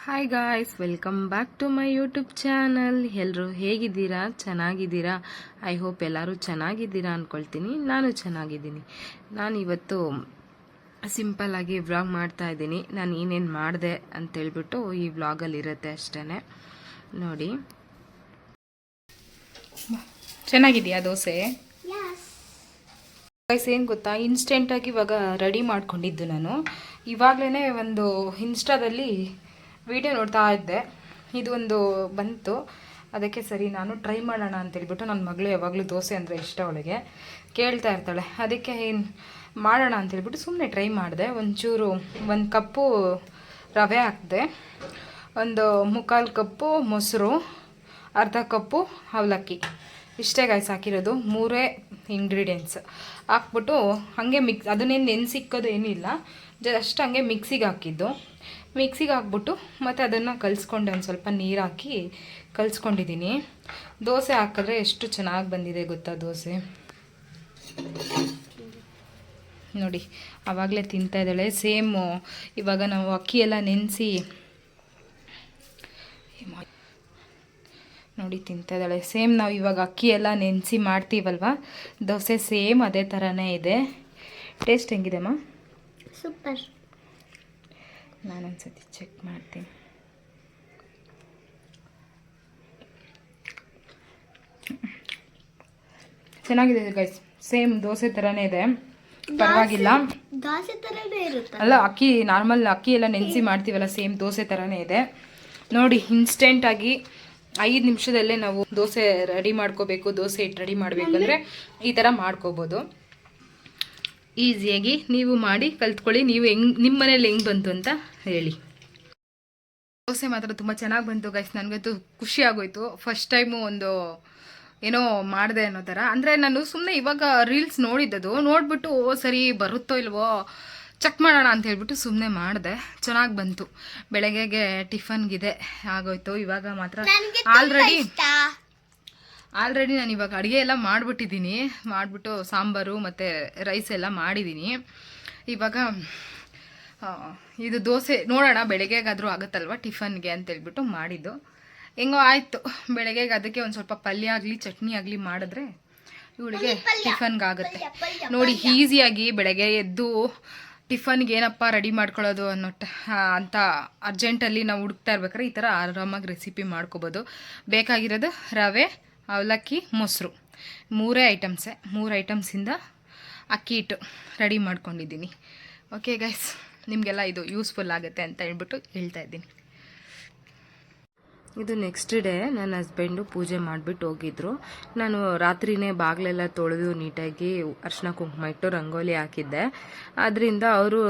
Hi guys, welcome back to my YouTube channel. ಎಲ್ಲರೂ ಹೇಗಿದ್ದೀರಾ? ಚೆನ್ನಾಗಿದ್ದೀರಾ? ಐ ಹೋಪ್ ಎಲ್ಲರೂ ಚೆನ್ನಾಗಿದ್ದೀರಾ ಅಂದ್ಕೊಳ್ತೀನಿ. ನಾನು ಚೆನ್ನಾಗಿದ್ದೀನಿ. ನಾನು ಇವತ್ತು ಸಿಂಪಲ್ಲಾಗಿ ವ್ಲಾಗ್ ಮಾಡ್ತಾ ಇದ್ದೀನಿ. ನಾನು ಏನೇನು ಮಾಡಿದೆ ಅಂತೇಳ್ಬಿಟ್ಟು ಈ ವ್ಲಾಗಲ್ಲಿ ಇರುತ್ತೆ ಅಷ್ಟೇ. ನೋಡಿ, ಚೆನ್ನಾಗಿದೆಯಾ ದೋಸೆ? ಗೈಸ್, ಏನು ಗೊತ್ತಾ, ಇನ್ಸ್ಟೆಂಟಾಗಿ ಇವಾಗ ರೆಡಿ ಮಾಡ್ಕೊಂಡಿದ್ದು. ನಾನು ಇವಾಗಲೇ ಒಂದು ಇನ್ಸ್ಟಾದಲ್ಲಿ ವಿಡಿಯೋ ನೋಡ್ತಾ ಇದ್ದೆ, ಇದು ಒಂದು ಬಂತು. ಅದಕ್ಕೆ ಸರಿ ನಾನು ಟ್ರೈ ಮಾಡೋಣ ಅಂತೇಳ್ಬಿಟ್ಟು, ನನ್ನ ಮಗಳು ಯಾವಾಗಲೂ ದೋಸೆ ಅಂದರೆ ಇಷ್ಟ, ಅವಳಿಗೆ ಕೇಳ್ತಾ ಇರ್ತಾಳೆ. ಅದಕ್ಕೆ ಏನು ಮಾಡೋಣ ಅಂತೇಳ್ಬಿಟ್ಟು ಸುಮ್ಮನೆ ಟ್ರೈ ಮಾಡಿದೆ. ಒಂದು ಕಪ್ಪು ರವೆ ಹಾಕಿದೆ, ಒಂದು 3/4 ಕಪ್ಪು ಮೊಸರು, ಅರ್ಧ ಕಪ್ಪು ಅವಲಕ್ಕಿ. ಇಷ್ಟೇ ಗಾಯ್ಸ್ ಹಾಕಿರೋದು, 3 ಇಂಗ್ರೀಡಿಯೆಂಟ್ಸ್ ಹಾಕ್ಬಿಟ್ಟು ಹಾಗೆ ಅದನ್ನೇನು ನೆನೆಸಿಕ್ಕೋದು ಏನಿಲ್ಲ, ಜಸ್ಟ್ ಹಂಗೆ ಮಿಕ್ಸಿಗೆ ಹಾಕಿದ್ದು. ಮಿಕ್ಸಿಗೆ ಹಾಕ್ಬಿಟ್ಟು ಮತ್ತು ಅದನ್ನು ಕಲಿಸ್ಕೊಂಡೆ, ಒಂದು ಸ್ವಲ್ಪ ನೀರು ಹಾಕಿ ಕಲಿಸ್ಕೊಂಡಿದ್ದೀನಿ. ದೋಸೆ ಹಾಕಿದ್ರೆ ಎಷ್ಟು ಚೆನ್ನಾಗಿ ಬಂದಿದೆ ಗೊತ್ತಾ ದೋಸೆ. ನೋಡಿ, ಆವಾಗಲೇ ತಿಂತಾ ಇದ್ದಾಳೆ. ಸೇಮು ಇವಾಗ ನಾವು ಅಕ್ಕಿ ಎಲ್ಲ ನೆನೆಸಿ ನೋಡಿ ತಿಂತಾ ಇದ್ದಾಳೆ. ಸೇಮ್ ನಾವು ಇವಾಗ ಅಕ್ಕಿ ಎಲ್ಲ ನೆನೆಸಿ ಮಾಡ್ತೀವಲ್ವ ದೋಸೆ, ಸೇಮ್ ಅದೇ ಥರನೇ ಇದೆ. ಟೇಸ್ಟ್ ಹೆಂಗಿದೆಮ್ಮ? ಸೂಪರ್. ನಾನೊಂದ್ಸತಿ ಚೆಕ್ ಮಾಡ್ತೀನಿ. ಚೆನ್ನಾಗಿದೆ ಗೈಸ್, ಸೇಮ್ ದೋಸೆ ಥರನೇ ಇದೆ, ಪರವಾಗಿಲ್ಲ. ದೋಸೆ ಥರನೇ ಇರುತ್ತೆ ಅಲ್ಲ, ಅಕ್ಕಿ ನಾರ್ಮಲ್ ಅಕ್ಕಿ ಎಲ್ಲ ನೆನೆಸಿ ಮಾಡ್ತೀವಲ್ಲ, ಸೇಮ್ ದೋಸೆ ಥರನೇ ಇದೆ. ನೋಡಿ, ಇನ್ಸ್ಟೆಂಟಾಗಿ 5 ನಿಮಿಷದಲ್ಲೇ ನಾವು ದೋಸೆ ರೆಡಿ ಮಾಡ್ಕೋಬೇಕು. ದೋಸೆ ಹಿಟ್ಟು ರೆಡಿ ಮಾಡಬೇಕಂದ್ರೆ ಈ ಥರ ಮಾಡ್ಕೋಬೋದು ಈಸಿಯಾಗಿ. ನೀವು ಮಾಡಿ ಕಲ್ತ್ಕೊಳ್ಳಿ. ನೀವು ನಿಮ್ಮ ಮನೇಲಿ ಹೆಂಗೆ ಬಂತು ಅಂತ ಹೇಳಿ. ದೋಸೆ ಮಾತ್ರ ತುಂಬ ಚೆನ್ನಾಗಿ ಬಂತು ಗೈಸ್, ನನಗಂತೂ ಖುಷಿ ಆಗೋಯ್ತು. ಫಸ್ಟ್ ಟೈಮು ಒಂದು ಏನೋ ಮಾಡಿದೆ ಅನ್ನೋ ಥರ. ಅಂದರೆ ನಾನು ಸುಮ್ಮನೆ ಇವಾಗ ರೀಲ್ಸ್ ನೋಡಿದ್ದದು, ನೋಡಿಬಿಟ್ಟು ಸರಿ ಬರುತ್ತೋ ಇಲ್ವೋ ಚೆಕ್ ಮಾಡೋಣ ಅಂತ ಹೇಳ್ಬಿಟ್ಟು ಸುಮ್ಮನೆ ಮಾಡಿದೆ. ಚೆನ್ನಾಗಿ ಬಂತು. ಬೆಳಗ್ಗೆಗೆ ಟಿಫನ್ಗಿದೆ ಆಗೋಯ್ತು. ಇವಾಗ ಮಾತ್ರ ಆಲ್ರೆಡಿ ನಾನು ಇವಾಗ ಅಡುಗೆ ಎಲ್ಲ ಮಾಡಿಬಿಟ್ಟು ಸಾಂಬಾರು ಮತ್ತು ರೈಸ್ ಎಲ್ಲ ಮಾಡಿದ್ದೀನಿ. ಇವಾಗ ಇದು ದೋಸೆ ನೋಡೋಣ, ಬೆಳಗ್ಗೆಗಾದರೂ ಆಗುತ್ತಲ್ವ ಟಿಫನ್ಗೆ ಅಂತೇಳ್ಬಿಟ್ಟು ಮಾಡಿದ್ದು. ಹೆಂಗೋ ಆಯಿತು ಬೆಳಗ್ಗೆಗೆ. ಅದಕ್ಕೆ ಒಂದು ಸ್ವಲ್ಪ ಪಲ್ಯ ಆಗಲಿ ಚಟ್ನಿ ಆಗಲಿ ಮಾಡಿದ್ರೆ ಇವಳಿಗೆ ಟಿಫನ್ಗಾಗುತ್ತೆ. ನೋಡಿ, ಈಸಿಯಾಗಿ ಬೆಳಗ್ಗೆ ಎದ್ದು ಟಿಫನ್ಗೆ ಏನಪ್ಪ ರೆಡಿ ಮಾಡ್ಕೊಳ್ಳೋದು ಅಂತ ಅರ್ಜೆಂಟಲ್ಲಿ ನಾವು ಹುಡುಕ್ತಾ ಇರ್ಬೇಕಾದ್ರೆ ಈ ಥರ ಆರಾಮಾಗಿ ರೆಸಿಪಿ ಮಾಡ್ಕೋಬೋದು. ಬೇಕಾಗಿರೋದು ರವೆ, ಅವಲಕ್ಕಿ, ಮೊಸರು, 3 ಐಟಮ್ಸೇ. 3 ಐಟಮ್ಸಿಂದ ಅಕ್ಕಿ ಹಿಟ್ಟು ರೆಡಿ ಮಾಡ್ಕೊಂಡಿದ್ದೀನಿ. ಓಕೆ ಗೈಸ್, ನಿಮಗೆಲ್ಲ ಇದು ಯೂಸ್ಫುಲ್ ಆಗುತ್ತೆ ಅಂತ ಹೇಳ್ಬಿಟ್ಟು ಹೇಳ್ತಾ ಇದ್ದೀನಿ. ಇದು ನೆಕ್ಸ್ಟ್ ಡೇ ನನ್ನ ಹಸ್ಬೆಂಡು ಪೂಜೆ ಮಾಡಿಬಿಟ್ಟು ಹೋಗಿದ್ರು. ನಾನು ರಾತ್ರಿನೇ ಬಾಗಿಲೆಲ್ಲ ತೊಳೆದು ನೀಟಾಗಿ ಅರ್ಶಿನ ಕುಂಕುಮ ಇಟ್ಟು ರಂಗೋಲಿ ಹಾಕಿದ್ದೆ. ಆದ್ದರಿಂದ ಅವರು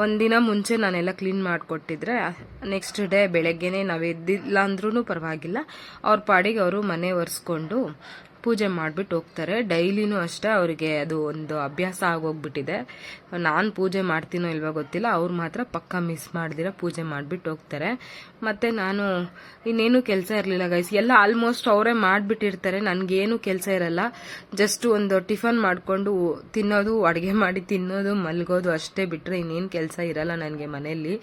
ಒಂದಿನ ಮುಂಚೆ ನಾನೆಲ್ಲ ಕ್ಲೀನ್ ಮಾಡಿಕೊಟ್ಟಿದ್ರೆ ನೆಕ್ಸ್ಟ್ ಡೇ ಬೆಳಗ್ಗೆನೇ ನಾವು ಎದ್ದಿಲ್ಲ ಅಂದ್ರೂ ಪರವಾಗಿಲ್ಲ, ಅವ್ರ ಪಾಡಿಗೆ ಅವರು ಮನೆ ಒರೆಸ್ಕೊಂಡು ಪೂಜೆ ಮಾಡಿಬಿಟ್ಟು ಹೋಗ್ತಾರೆ. ಡೈಲಿನೂ ಅಷ್ಟೇ, ಅವರಿಗೆ ಅದು ಒಂದು ಅಭ್ಯಾಸ ಆಗೋಗ್ಬಿಟ್ಟಿದೆ. ನಾನು ಪೂಜೆ ಮಾಡ್ತೀನೋ ಇಲ್ವೋ ಗೊತ್ತಿಲ್ಲ, ಅವ್ರು ಮಾತ್ರ ಪಕ್ಕ ಮಿಸ್ ಮಾಡ್ದಿರ ಪೂಜೆ ಮಾಡಿಬಿಟ್ಟು ಹೋಗ್ತಾರೆ. ಮತ್ತು ನಾನು ಇನ್ನೇನು ಕೆಲಸ ಇರಲಿಲ್ಲ ಗೈಸ್, ಎಲ್ಲ ಆಲ್ಮೋಸ್ಟ್ ಅವರೇ ಮಾಡಿಬಿಟ್ಟಿರ್ತಾರೆ. ನನಗೇನು ಕೆಲಸ ಇರಲ್ಲ, ಜಸ್ಟ್ ಒಂದು ಟಿಫನ್ ಮಾಡಿಕೊಂಡು ತಿನ್ನೋದು, ಅಡುಗೆ ಮಾಡಿ ತಿನ್ನೋದು, ಮಲಗೋದು ಅಷ್ಟೇ ಬಿಟ್ಟರೆ ಇನ್ನೇನು ಕೆಲಸ ಇರಲ್ಲ ನನಗೆ ಮನೆಯಲ್ಲಿ.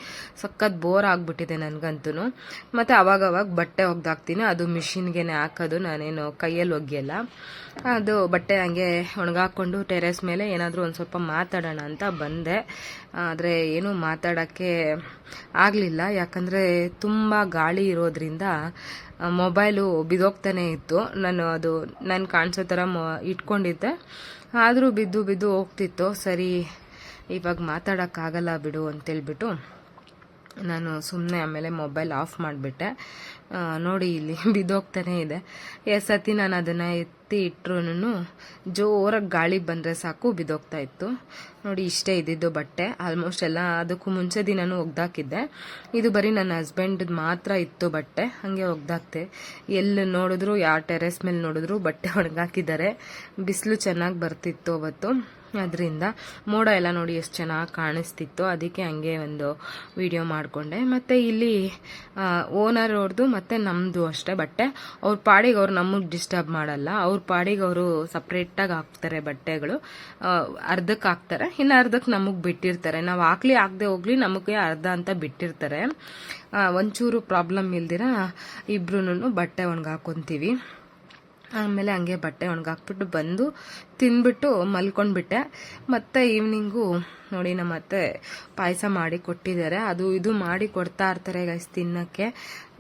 ಸಖತ್ ಬೋರ್ ಆಗಿಬಿಟ್ಟಿದೆ ನನಗಂತೂ. ಮತ್ತು ಅವಾಗವಾಗ ಬಟ್ಟೆ ಒಗ್ದಾಕ್ತೀನಿ, ಅದು ಮಿಷಿನ್ಗೆ ಹಾಕೋದು, ನಾನೇನು ಕೈಯಲ್ಲಿ ಒಗ್ಯಲ್ಲ. ಅದು ಬಟ್ಟೆ ಹಂಗೆ ಒಣಗಾಕೊಂಡು ಟೆರೆಸ್ ಮೇಲೆ ಏನಾದರೂ ಒಂದು ಸ್ವಲ್ಪ ಮಾತಾಡೋಣ ಅಂತ ಬಂದೆ. ಆದರೆ ಏನೂ ಮಾತಾಡೋಕ್ಕೆ ಆಗಲಿಲ್ಲ, ಯಾಕಂದರೆ ತುಂಬ ಗಾಳಿ ಇರೋದ್ರಿಂದ ಮೊಬೈಲು ಬಿದ್ದೋಗ್ತಾನೆ ಇತ್ತು. ನಾನು ಕಾಣಿಸೋ ಥರ ಇಟ್ಕೊಂಡಿದ್ದೆ, ಆದರೂ ಬಿದ್ದು ಹೋಗ್ತಿತ್ತು. ಸರಿ, ಇವಾಗ ಮಾತಾಡೋಕ್ಕಾಗಲ್ಲ ಬಿಡು ಅಂತೇಳ್ಬಿಟ್ಟು ನಾನು ಸುಮ್ಮನೆ ಆಮೇಲೆ ಮೊಬೈಲ್ ಆಫ್ ಮಾಡಿಬಿಟ್ಟೆ. ನೋಡಿ, ಇಲ್ಲಿ ಬಿದ್ದೋಗ್ತಾನೆ ಇದೆ. ಸತಿ ನಾನು ಅದನ್ನು ಎತ್ತಿ ಇಟ್ಟರು ಜೋರಾಗಿ ಗಾಳಿ ಬಂದರೆ ಸಾಕು ಬಿದ್ದೋಗ್ತಾ ಇತ್ತು. ನೋಡಿ, ಇಷ್ಟೇ ಇದ್ದಿದ್ದು ಬಟ್ಟೆ. ಆಲ್ಮೋಸ್ಟ್ ಎಲ್ಲ ಅದಕ್ಕೂ ಮುಂಚೆ ದಿನನೂ ಒಗ್ದಾಕಿದ್ದೆ. ಇದು ಬರೀ ನನ್ನ ಹಸ್ಬೆಂಡದ್ದು ಮಾತ್ರ ಇತ್ತು ಬಟ್ಟೆ, ಹಾಗೆ ಒಗ್ದಾಕ್ತೆ. ಎಲ್ಲಿ ನೋಡಿದ್ರು, ಯಾವ ಟೆರೆಸ್ ಮೇಲೆ ನೋಡಿದ್ರು ಬಟ್ಟೆ ಒಣಗಾಕಿದ್ದಾರೆ. ಬಿಸಿಲು ಚೆನ್ನಾಗಿ ಬರ್ತಿತ್ತು ಅವತ್ತು. ಅದರಿಂದ ಮೋಡ ಎಲ್ಲ ನೋಡಿ ಎಷ್ಟು ಚೆನ್ನಾಗಿ ಕಾಣಿಸ್ತಿತ್ತು, ಅದಕ್ಕೆ ಹಂಗೆ ಒಂದು ವಿಡಿಯೋ ಮಾಡಿಕೊಂಡೆ. ಮತ್ತು ಇಲ್ಲಿ ಓನರ್ ಅವ್ರದ್ದು ಮತ್ತು ನಮ್ಮದು ಅಷ್ಟೇ ಬಟ್ಟೆ. ಅವ್ರ ಪಾಡಿಗೆ ಅವ್ರು ನಮಗೆ ಡಿಸ್ಟರ್ಬ್ ಮಾಡಲ್ಲ, ಅವ್ರ ಪಾಡಿಗೆ ಅವರು ಸಪ್ರೇಟಾಗಿ ಹಾಕ್ತಾರೆ ಬಟ್ಟೆಗಳು. ಅರ್ಧಕ್ಕೆ ಹಾಕ್ತಾರೆ, ಇನ್ನು ಅರ್ಧಕ್ಕೆ ನಮಗೆ ಬಿಟ್ಟಿರ್ತಾರೆ. ನಾವು ಹಾಕದೆ ಹೋಗ್ಲಿ ನಮಗೆ ಅರ್ಧ ಅಂತ ಬಿಟ್ಟಿರ್ತಾರೆ. ಒಂಚೂರು ಪ್ರಾಬ್ಲಮ್ ಇಲ್ದಿರ ಇಬ್ರು ಬಟ್ಟೆ ಒಣಗಾಕೊಂತೀವಿ. ಆಮೇಲೆ ಹಂಗೆ ಬಟ್ಟೆ ಒಣಗಾಕ್ಬಿಟ್ಟು ಬಂದು ತಿಂದ್ಬಿಟ್ಟು ಮಲ್ಕೊಂಡ್ಬಿಟ್ಟೆ. ಮತ್ತು ಈವ್ನಿಂಗು ನೋಡಿ ನಮ್ಮ ಅತ್ತೆ ಪಾಯಸ ಮಾಡಿ ಕೊಟ್ಟಿದ್ದಾರೆ. ಅದು ಇದು ಮಾಡಿ ಕೊಡ್ತಾ ಇರ್ತಾರೆ ಗೈಸ್ ತಿನ್ನೋಕ್ಕೆ,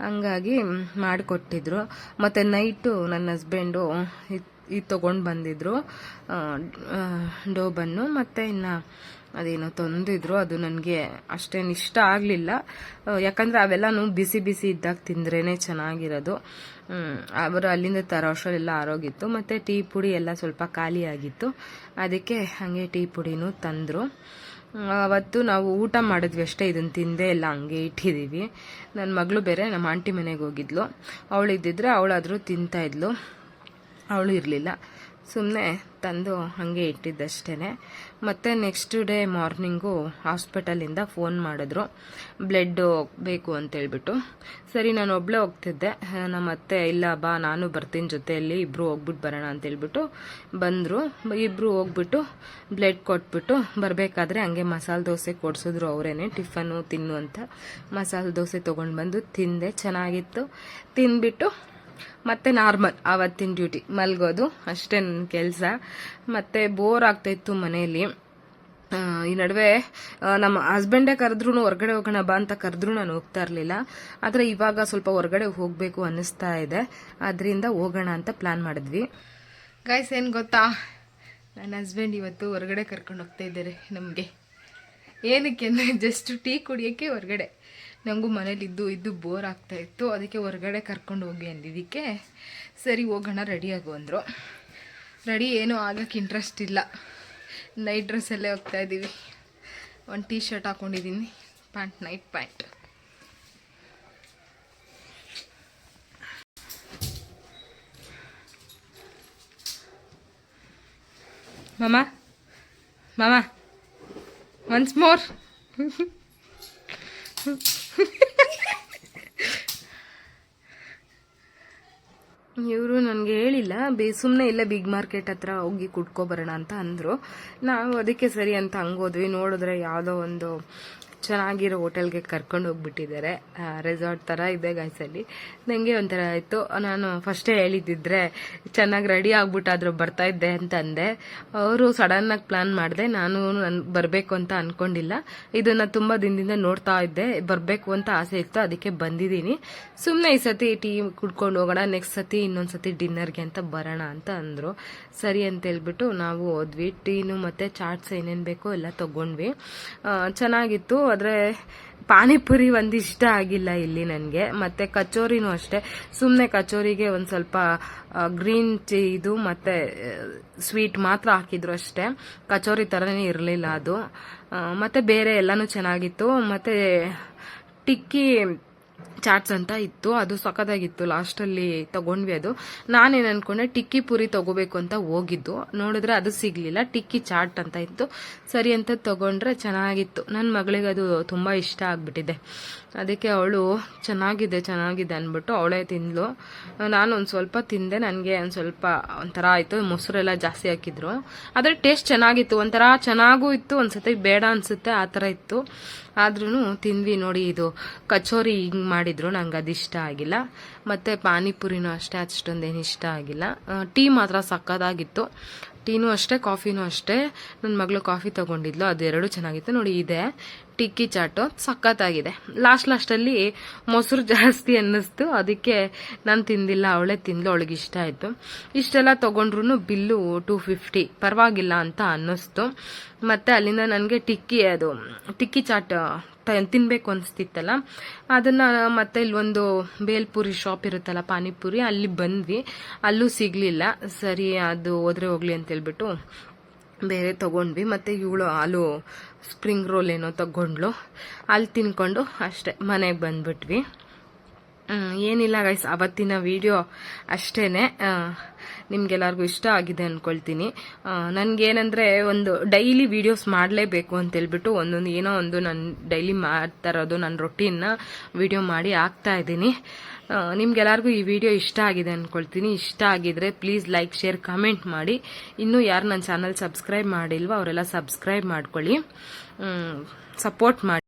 ಹಂಗಾಗಿ ಮಾಡಿಕೊಟ್ಟಿದ್ರು. ಮತ್ತು ನೈಟು ನನ್ನ ಹಸ್ಬೆಂಡು ಇದು ತೊಗೊಂಡು ಬಂದಿದ್ರು ಡೋಬನ್ನು, ಮತ್ತು ಇನ್ನು ಅದೇನೋ ತಂದಿದ್ರು. ಅದು ನನಗೆ ಅಷ್ಟೇನು ಇಷ್ಟ ಆಗಲಿಲ್ಲ, ಯಾಕಂದರೆ ಅವೆಲ್ಲನೂ ಬಿಸಿ ಬಿಸಿ ಇದ್ದಾಗ ತಿಂದ್ರೇ ಚೆನ್ನಾಗಿರೋದು. ಅವರು ಅಲ್ಲಿಂದ ತರೋ ಅಷ್ಟರಲ್ಲೆಲ್ಲ ಆರೋಗಿತ್ತು. ಮತ್ತು ಟೀ ಪುಡಿ ಎಲ್ಲ ಸ್ವಲ್ಪ ಖಾಲಿ ಆಗಿತ್ತು, ಅದಕ್ಕೆ ಹಾಗೆ ಟೀ ಪುಡಿನೂ ತಂದರು. ಅವತ್ತು ನಾವು ಊಟ ಮಾಡಿದ್ವಿ ಅಷ್ಟೇ, ಇದನ್ನು ತಿಂದೇ ಎಲ್ಲ ಹಂಗೆ ಇಟ್ಟಿದ್ದೀವಿ. ನನ್ನ ಮಗಳು ಬೇರೆ ನಮ್ಮ ಆಂಟಿ ಮನೆಗೆ ಹೋಗಿದ್ಲು, ಅವಳು ಇದ್ದಿದ್ರೆ ಅವಳಾದರೂ ತಿಂತಾಯಿದ್ಲು, ಅವಳು ಇರಲಿಲ್ಲ, ಸುಮ್ಮನೆ ತಂದು ಹಾಗೆ ಇಟ್ಟಿದ್ದಷ್ಟೇ. ಮತ್ತು ನೆಕ್ಸ್ಟ್ ಡೇ ಮಾರ್ನಿಂಗು ಹಾಸ್ಪಿಟಲಿಂದ ಫೋನ್ ಮಾಡಿದ್ರು, ಬ್ಲಡ್ ಬೇಕು ಅಂತೇಳ್ಬಿಟ್ಟು. ಸರಿ ನಾನು ಒಬ್ಬಳೇ ಹೋಗ್ತಿದ್ದೆ, ನಮ್ಮ ಅತ್ತೆ ಇಲ್ಲ ಬಾ ನಾನು ಬರ್ತೀನಿ ಜೊತೆಯಲ್ಲಿ, ಇಬ್ಬರು ಹೋಗ್ಬಿಟ್ಟು ಬರೋಣ ಅಂತೇಳ್ಬಿಟ್ಟು ಬಂದರು. ಇಬ್ಬರು ಹೋಗ್ಬಿಟ್ಟು ಬ್ಲಡ್ ಕೊಟ್ಬಿಟ್ಟು ಬರಬೇಕಾದ್ರೆ ಹಂಗೆ ಮಸಾಲೆ ದೋಸೆ ಕೊಡಿಸಿದ್ರು ಅವರೇನೆ, ಟಿಫನು ತಿನ್ನು ಅಂತ. ಮಸಾಲೆ ದೋಸೆ ತೊಗೊಂಡು ಬಂದು ತಿಂದೆ, ಚೆನ್ನಾಗಿತ್ತು. ತಿಂದ್ಬಿಟ್ಟು ಮತ್ತೆ ನಾರ್ಮಲ್ ಆವತ್ತಿನ ಡ್ಯೂಟಿ ಮಲ್ಗೋದು ಅಷ್ಟೇ ನನ್ನ ಕೆಲಸ. ಮತ್ತು ಬೋರ್ ಆಗ್ತಾಯಿತ್ತು ಮನೆಯಲ್ಲಿ. ಈ ನಡುವೆ ನಮ್ಮ ಹಸ್ಬೆಂಡೇ ಕರೆದ್ರೂ ಹೊರಗಡೆ ಹೋಗೋಣ ಬಾ ಅಂತ ಕರೆದ್ರೂ ನಾನು ಹೋಗ್ತಾ ಇರಲಿಲ್ಲ. ಆದರೆ ಇವಾಗ ಸ್ವಲ್ಪ ಹೊರಗಡೆ ಹೋಗಬೇಕು ಅನ್ನಿಸ್ತಾ ಇದೆ, ಅದರಿಂದ ಹೋಗೋಣ ಅಂತ ಪ್ಲ್ಯಾನ್ ಮಾಡಿದ್ವಿ. ಗೈಸ್ ಏನು ಗೊತ್ತಾ, ನನ್ನ ಹಸ್ಬೆಂಡ್ ಇವತ್ತು ಹೊರಗಡೆ ಕರ್ಕೊಂಡು ಹೋಗ್ತಾ ಇದ್ದಾರೆ ನಮಗೆ. ಏನಕ್ಕೆ ಅಂದರೆ ಜಸ್ಟ್ ಟೀ ಕುಡಿಯೋಕ್ಕೆ ಹೊರಗಡೆ. ನನಗೂ ಮನೇಲಿ ಇದ್ದು ಬೋರ್ ಆಗ್ತಾಯಿತ್ತು, ಅದಕ್ಕೆ ಹೊರಗಡೆ ಕರ್ಕೊಂಡು ಹೋಗಿ ಅಂದಿದ್ದಕ್ಕೆ ಸರಿ ಹೋಗೋಣ ರೆಡಿ ಆಗು ಅಂದರು. ರೆಡಿ ಏನೂ ಆಗೋಕ್ಕೆ ಇಂಟ್ರೆಸ್ಟ್ ಇಲ್ಲ, ನೈಟ್ ಡ್ರೆಸ್ಸಲ್ಲೇ ಹೋಗ್ತಾಯಿದ್ದೀವಿ. ಒಂದು ಟೀ ಶರ್ಟ್ ಹಾಕ್ಕೊಂಡಿದ್ದೀನಿ, ಪ್ಯಾಂಟ್ ನೈಟ್ ಪ್ಯಾಂಟ್. ಮಾಮ ಒನ್ಸ್ ಮೋರ್. ಇವರು ನನಗೆ ಹೇಳಿಲ್ಲ, ಸುಮ್ಮನೆ ಇಲ್ಲ ಬಿಗ್ ಮಾರ್ಕೆಟ್ ಹತ್ರ ಹೋಗಿ ಕುಡ್ಕೊಬರೋಣ ಅಂತ ಅಂದರು. ನಾವು ಅದಕ್ಕೆ ಸರಿ ಅಂತ ಹಂಗೋದ್ವಿ. ನೋಡಿದ್ರೆ ಯಾವುದೋ ಒಂದು ಚೆನ್ನಾಗಿರೋ ಹೋಟೆಲ್ಗೆ ಕರ್ಕೊಂಡು ಹೋಗ್ಬಿಟ್ಟಿದ್ದಾರೆ, ರೆಸಾರ್ಟ್ ಥರ ಇದೆ ಗಾಯ್ಸಲ್ಲಿ. ನನಗೆ ಒಂಥರ ಆಯಿತು. ನಾನು ಫಸ್ಟೇ ಹೇಳಿದ್ದಿದ್ರೆ ಚೆನ್ನಾಗಿ ರೆಡಿ ಆಗ್ಬಿಟ್ಟಾದ್ರೂ ಬರ್ತಾಯಿದ್ದೆ ಅಂತ ಅಂದೆ. ಅವರು ಸಡನ್ನಾಗಿ ಪ್ಲ್ಯಾನ್ ಮಾಡಿದೆ, ನಾನು ಬರಬೇಕು ಅಂತ ಅಂದ್ಕೊಂಡಿಲ್ಲ. ಇದನ್ನು ತುಂಬ ದಿನದಿಂದ ನೋಡ್ತಾ ಇದ್ದೆ, ಬರಬೇಕು ಅಂತ ಆಸೆ ಇತ್ತು, ಅದಕ್ಕೆ ಬಂದಿದ್ದೀನಿ. ಸುಮ್ಮನೆ ಈ ಸತಿ ಟೀ ಕುಡ್ಕೊಂಡು ಹೋಗೋಣ, ನೆಕ್ಸ್ಟ್ ಸತಿ ಇನ್ನೊಂದು ಸತಿ ಡಿನ್ನರ್ಗೆ ಅಂತ ಬರೋಣ ಅಂತ ಅಂದರು. ಸರಿ ಅಂತ ಹೇಳ್ಬಿಟ್ಟು ನಾವು ಹೋದ್ವಿ. ಟೀನು ಮತ್ತು ಚಾಟ್ಸ್ ಏನೇನು ಬೇಕೋ ಎಲ್ಲ ತೊಗೊಂಡ್ವಿ. ಚೆನ್ನಾಗಿತ್ತು. ಆದರೆ ಪಾನಿಪುರಿ ಒಂದು ಇಷ್ಟ ಆಗಿಲ್ಲ ಇಲ್ಲಿ ನನಗೆ. ಮತ್ತು ಕಚೋರಿನೂ ಅಷ್ಟೇ, ಸುಮ್ಮನೆ ಕಚೋರಿಗೆ ಒಂದು ಸ್ವಲ್ಪ ಗ್ರೀನ್ ಇದು ಮತ್ತು ಸ್ವೀಟ್ ಮಾತ್ರ ಹಾಕಿದ್ರು ಅಷ್ಟೇ, ಕಚೋರಿ ಥರನೇ ಇರಲಿಲ್ಲ ಅದು. ಮತ್ತು ಬೇರೆ ಎಲ್ಲನೂ ಚೆನ್ನಾಗಿತ್ತು. ಮತ್ತು ಟಿಕ್ಕಿ ಚಾಟ್ಸ್ ಅಂತ ಇತ್ತು, ಅದು ಸಖತ್ತಾಗಿತ್ತು. ಲಾಸ್ಟಲ್ಲಿ ತೊಗೊಂಡ್ವಿ. ಅದು ನಾನೇನು ಅಂದ್ಕೊಂಡೆ ಟಿಕ್ಕಿ ಪುರಿ ತೊಗೋಬೇಕು ಅಂತ ಹೋಗಿದ್ದು, ನೋಡಿದ್ರೆ ಅದು ಸಿಗಲಿಲ್ಲ, ಟಿಕ್ಕಿ ಚಾಟ್ ಅಂತ ಇತ್ತು. ಸರಿ ಅಂತ ತೊಗೊಂಡ್ರೆ ಚೆನ್ನಾಗಿತ್ತು. ನನ್ನ ಮಗಳಿಗೆ ಅದು ತುಂಬ ಇಷ್ಟ ಆಗಿಬಿಟ್ಟಿದೆ, ಅದಕ್ಕೆ ಅವಳು ಚೆನ್ನಾಗಿದೆ ಅಂದ್ಬಿಟ್ಟು ಅವಳೇ ತಿಂದ್ಲು. ನಾನು ಒಂದು ಸ್ವಲ್ಪ ತಿಂದೆ, ನನಗೆ ಒಂದು ಸ್ವಲ್ಪ ಒಂಥರ ಆಯಿತು. ಮೊಸರೆಲ್ಲ ಜಾಸ್ತಿ ಹಾಕಿದ್ರು, ಆದರೆ ಟೇಸ್ಟ್ ಚೆನ್ನಾಗಿತ್ತು, ಒಂಥರ ಚೆನ್ನಾಗೂ ಇತ್ತು, ಒಂದ್ಸತಿ ಬೇಡ ಅನಿಸುತ್ತೆ ಆ ಥರ ಇತ್ತು. ಆದ್ರೂ ತಿಂದ್ವಿ. ನೋಡಿ ಇದು ಕಚೋರಿ ಹಿಂಗೆ ಮಾಡಿದ್ರು, ನಂಗೆ ಅದು ಇಷ್ಟ ಆಗಿಲ್ಲ. ಮತ್ತು ಪಾನಿಪುರಿನೂ ಅಷ್ಟೇ ಅಷ್ಟೊಂದೇನು ಇಷ್ಟ ಆಗಿಲ್ಲ. ಟೀ ಮಾತ್ರ ಸಕ್ಕತ್ತಾಗಿತ್ತು, ಟೀನೂ ಅಷ್ಟೇ ಕಾಫಿನೂ ಅಷ್ಟೇ. ನನ್ನ ಮಗಳು ಕಾಫಿ ತೊಗೊಂಡಿದ್ಲು, ಅದೆರಡು ಚೆನ್ನಾಗಿತ್ತು. ನೋಡಿ ಇದೆ ಟಿಕ್ಕಿ ಚಾಟು ಸಖತ್ತಾಗಿದೆ. ಲಾಸ್ಟಲ್ಲಿ ಮೊಸರು ಜಾಸ್ತಿ ಅನ್ನಿಸ್ತು, ಅದಕ್ಕೆ ನಾನು ತಿಂದಿಲ್ಲ, ಅವಳೇ ತಿಂದ್ಲು, ಅವಳಿಗೆ ಇಷ್ಟ ಆಯಿತು. ಇಷ್ಟೆಲ್ಲ ತೊಗೊಂಡ್ರು ಬಿಲ್ಲು 250, ಪರವಾಗಿಲ್ಲ ಅಂತ ಅನ್ನಿಸ್ತು. ಮತ್ತು ಅಲ್ಲಿಂದ ನನಗೆ ಟಿಕ್ಕಿ ಚಾಟ್ ತಿನ್ನಬೇಕು ಅನಿಸ್ತಿತ್ತಲ್ಲ, ಅದನ್ನು ಮತ್ತೆ ಇಲ್ಲೊಂದು ಬೇಲ್ಪುರಿ ಶಾಪ್ ಇರುತ್ತಲ್ಲ ಪಾನಿಪುರಿ, ಅಲ್ಲಿ ಬಂದ್ವಿ, ಅಲ್ಲೂ ಸಿಗಲಿಲ್ಲ. ಸರಿ ಅದು ಹೋದ್ರೆ ಹೋಗ್ಲಿ ಅಂತೇಳ್ಬಿಟ್ಟು ಬೇರೆ ತೊಗೊಂಡ್ವಿ. ಮತ್ತು ಇವಳು ಹಾಲು ಸ್ಪ್ರಿಂಗ್ ರೋಲ್ ಏನೋ ತೊಗೊಂಡ್ಲು, ಅಲ್ಲಿ ತಿನ್ಕೊಂಡು ಅಷ್ಟೇ ಮನೆಗೆ ಬಂದ್ಬಿಟ್ವಿ. ಏನಿಲ್ಲ ಗೈಸ್, ಅವತ್ತಿನ ವಿಡಿಯೋ ಅಷ್ಟೇನೆ. ನಿಮ್ಗೆಲ್ಲರಿಗೂ ಇಷ್ಟ ಆಗಿದೆ ಅನ್ಕೊಳ್ತೀನಿ. ನನಗೇನಂದ್ರೆ ಒಂದು ಡೈಲಿ ವಿಡಿಯೋಸ್ ಮಾಡಲೇಬೇಕು ಅಂತ ಹೇಳ್ಬಿಟ್ಟು ಏನೋ ಒಂದು ನಾನು ಡೈಲಿ ಮಾಡ್ತಾ ಇರೋದು ನನ್ನ ರೊಟೀನ್ನ ವಿಡಿಯೋ ಮಾಡಿ ಹಾಕ್ತಾ ಇದ್ದೀನಿ. ನಿಮ್ಗೆಲ್ಲರಿಗೂ ಈ ವಿಡಿಯೋ ಇಷ್ಟ ಆಗಿದೆ ಅನ್ಕೊಳ್ತೀನಿ. ಇಷ್ಟ ಆಗಿದ್ರೆ ಪ್ಲೀಸ್ ಲೈಕ್, ಶೇರ್, ಕಮೆಂಟ್ ಮಾಡಿ. ಇನ್ನೂ ಯಾರು ನನ್ನ ಚಾನಲ್ ಸಬ್ಸ್ಕ್ರೈಬ್ ಮಾಡಿಲ್ವೋ ಅವರೆಲ್ಲ ಸಬ್ಸ್ಕ್ರೈಬ್ ಮಾಡ್ಕೊಳ್ಳಿ, ಸಪೋರ್ಟ್ ಮಾಡಿ.